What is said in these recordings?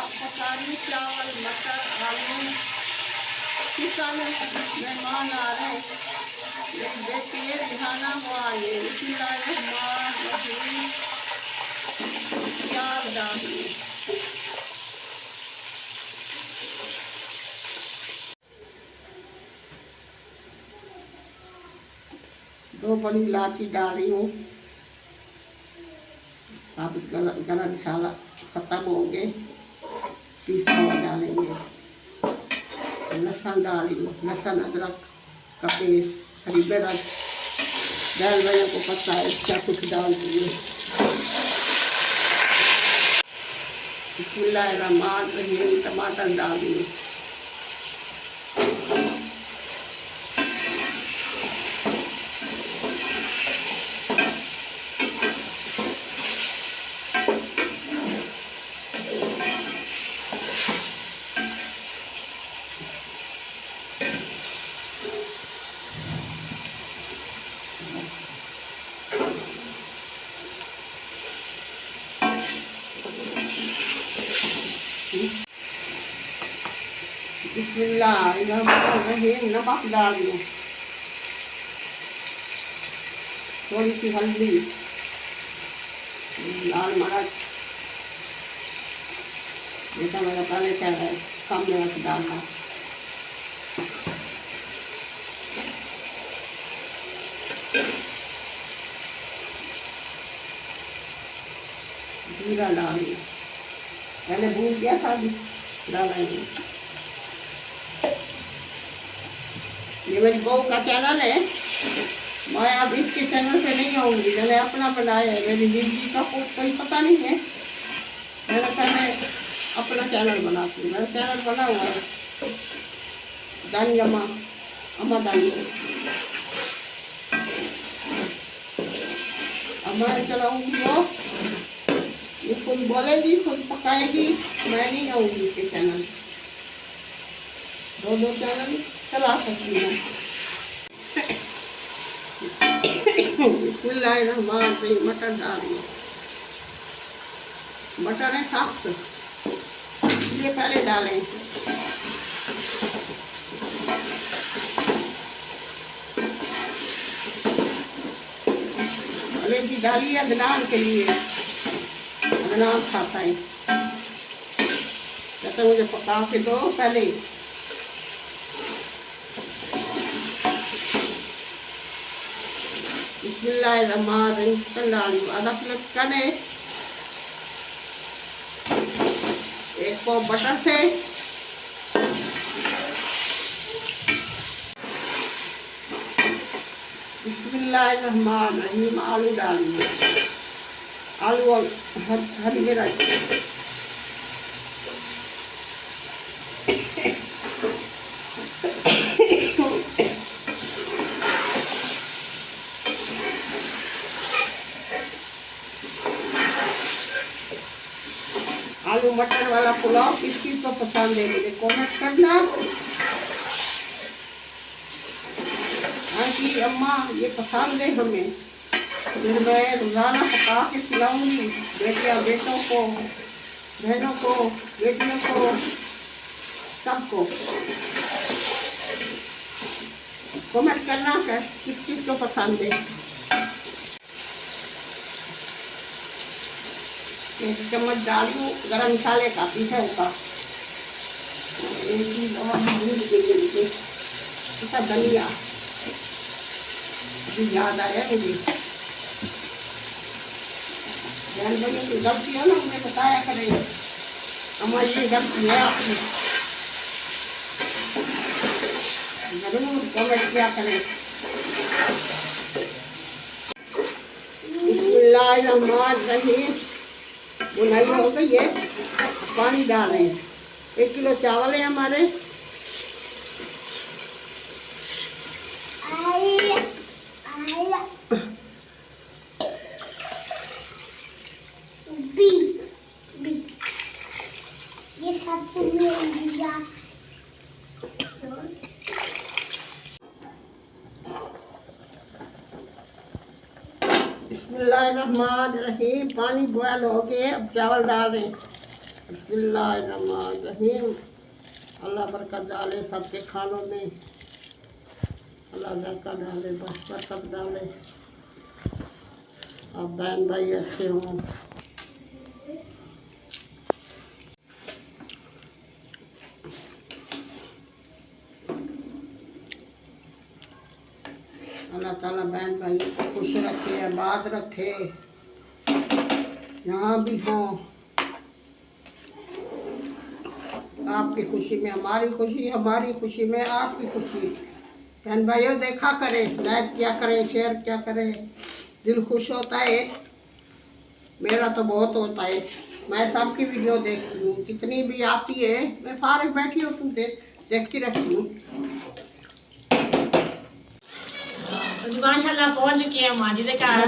पकाने चावल मटर आलू। किसान मेहमान आ रहे हैं, देखिए रिहाना हुआ ये बिस्मिल्लाहिर्रहमानिर्रहीम। प्याज डालिए, दो बड़ी इलायची डाल रही हूँ। साबुत गरम मसाला खत्म होंगे, पीसा हुआ डालेंगे। लहसुन डाल रही हूँ, लहसुन अदरक का पेस्ट, हरी मिर्च, दाल वालों को पता है क्या कुछ डाल दिए। बिस्मिल्लाहिर्रहमानिर्रहीम। टमाटर डाल दिए, बिस्मिल्लाहिर्रहमानिर्रहीम। नमक डाल दूँ, थोड़ी सी हल्दी, लाल मिर्च, जैसा मेरा पहले क्या है कम मिर्च डालना। जीरा डालिए, पहले भून गया था, डालेंगे। ये मेरी बहू का चैनल है, मैं अब इसके चैनल पे नहीं आऊँगी, मैंने अपना बनाया है। मेरी दीदी का कोई पता नहीं है, मैंने कहा मैं अपना चैनल बनाती हूँ। मेरा चैनल बना हुआ है दानी अम्मा दानी। अब मैं चलाऊँगी वो, ये खुद बोलेगी खुद पकाएगी, मैं नहीं आऊँगी इसके चैनल। दो चैनल चला सकती हूँ। बिस्मिल्लाहिर्रहमानिर्रहीम। मटर डालिए, मटर है सख्त इसलिए पहले डालें। हल्दी डालिए अदनान के लिए, अदनान खाता है। जैसे मुझे पका के दो पहले। बिस्मिल्लाहिर्रहमानिर्रहीम। डाली आधा किलो चिकन है, एक पाव बटर से। बिस्मिल्लाहिर्रहमानिर्रहीम। आलू डालिए, आलू और हरी मिर्च। आलू मटर वाला पुलाव किसी को पसंद है मुझे कमेंट करना। आंटी अम्मा ये पसंद है हमें, फिर मैं रोज़ाना पका के खिलाऊंगी बेटियां बेटों को, बहनों को, बेटियों को, सबको। कमेंट करना किस चीज़ को पसंद है। एक चम्मच डालू गरम मसाले का पीसा का, एक चीज और धनिया अभी याद आया मुझे। बहन भाइयों की गलती हो ना उन्हें बताया करें, हमारी ये गलती है आपकी, जरूर कमेंट किया करें। बिस्मिल्लाहिर्रहमानिर्रहीम। बुनाई हो गई है, पानी डाल रहे हैं। 1 किलो चावल है हमारे। ये सबसे बिस्मिल्लाहिर्रहमानिर्रहीम। पानी बॉयल हो गए, अब चावल डाल रहे हैं। बिस्मिल्लाहिर्रहमानिर्रहीम। अल्लाह बरकत डाले सबके खानों में, अल्लाह जायका डाले, बरकत डाले, अब बहन भाई अच्छे हों। अल्लाह ताला बहन भाई को खुश रखे, आबाद रखे, यहाँ भी हों। आपकी खुशी में हमारी खुशी, हमारी खुशी में आपकी खुशी। बहन भाइयों देखा करें, लाइक क्या करें, शेयर क्या करें, दिल खुश होता है। मेरा तो बहुत होता है, मैं सबकी वीडियो देखती हूँ, कितनी भी आती है। मैं फारिग बैठी होती हूँ, देखती रहती हूँ। माशाल्लाह पहुंच चुके हैं माँ जी के घर।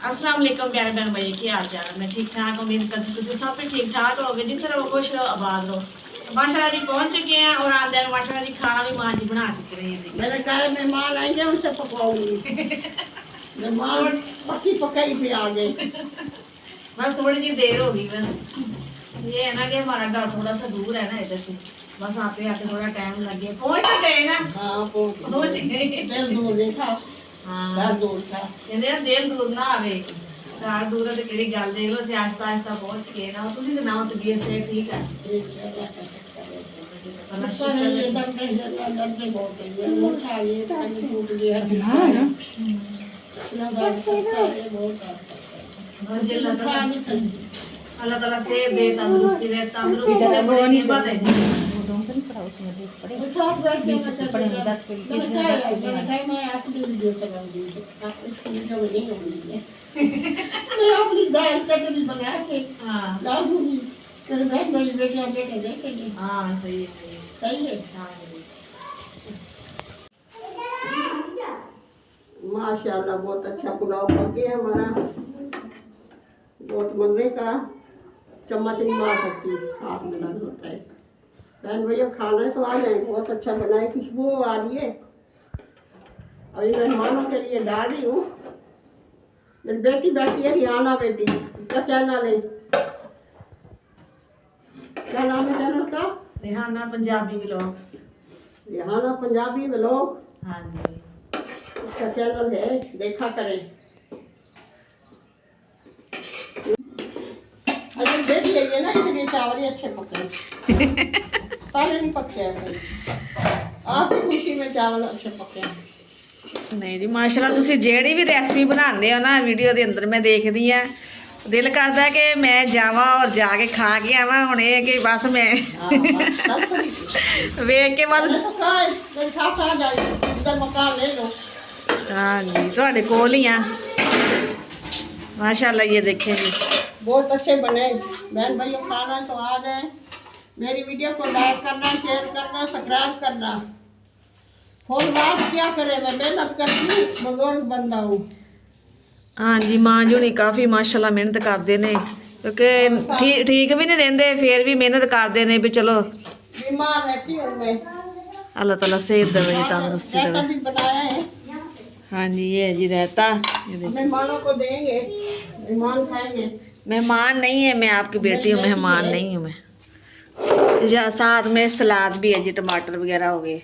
अस्सलाम वालेकुम प्यारे बहन भाई, की हाल चाल है? मैं ठीक ठाक, उम्मीद करती हूँ तुम सब भी ठीक ठाक होगे, जिथे रहो खुश रहो आबाद रहो। माशाल्लाह जी पहुंच चुके हैं और आंदे माशाल्लाह जी खाना भी माँ जी बना चुके हैं। मैंने कहा मेहमान आएंगे उनसे पकवाऊंगी। मेहमान पक्की पकाई पे आ गए। बस थोड़ी सी देर हो गई। बस ये है ना कि हमारा घर थोड़ा सा दूर है ना इधर से, बस आते आते थोड़ा टाइम लग गया। पहुंच तो गए ना? हाँ पहुंच गए। दिल दूर नहीं था। हाँ घर दूर था। कहते हैं दिल दूर ना आवे, घर दूर है तो केड़ी गल। देख लो से आस्ता आस्ता पहुंच गए ना। तुसी सुनाओ तबीयत से ठीक है? अल्लाह ताला सेहत दे, तंदुरुस्ती दे, तंदुरुस्ती दे, बड़ी नेमत है जी। अपनी दाल चटनी बना के ला दूंगी, फिर बैठ मेरी बेटियां बेटे देखेंगे। हाँ सही है, सही है। माशाल्लाह बहुत अच्छा पुलाव बन गया हमारा। बहुत मजे का, चम्मच नहीं मार सकती, हाथ में दर्द होता है। बहन भैया खाना तो आ जाए, बहुत अच्छा बनाए, खुशबू आ रही है। अभी मेहमानों के लिए डाल रही हूँ। मेरी बेटी बैठी है, रिहाना बेटी, इसका चैनल है, क्या नाम है चैनल का? रिहाना पंजाबी व्लॉग्स। रिहाना पंजाबी व्लॉग। हाँ जी, इसका चैनल है, देखा करें। अरे बेटी है ये ना, इसलिए चावल ही अच्छे पके, सारे नहीं पकते हैं। आपकी खुशी में चावल अच्छे पके हैं। नहीं जी माशाल्लाह, तुसी जेड़ी भी रेसिपी बनाते हो ना वीडियो के अंदर मैं देखती हाँ, दिल करता है कि मैं जावा और जाके खा के आवा। हुण ये कि बस मैं वेख के बाद हाँ जी तुहाडे कोल ही आ। माशाल्लाह ये देखें जी, बहुत अच्छे बने। बहन भाइयों खाना तो आ जाए। मेरी वीडियो को लाइक करना, शेयर करना, सब्सक्राइब करना। फोन बात क्या करे, मैं मेहनत करती हूँ, बुजुर्ग बंदा हूँ। हाँ जी माँ जी नहीं काफ़ी माशाल्लाह मेहनत करते हैं, क्योंकि ठीक भी नहीं रहते, फिर भी मेहनत करते हैं भी चलो। बीमार रहती हूँ मैं। अल्लाह ताला सेहत देवे जी, तंदुरुस्ती रायता देवे। भी बनाया है। हाँ जी ये है जी रायता, मेहमानों को देंगे, मेहमान खाएंगे। मेहमान नहीं है, मैं आपकी बेटी हूँ, मेहमान नहीं हूँ मैं। साथ में सलाद भी है जी, टमाटर वगैरह हो गए।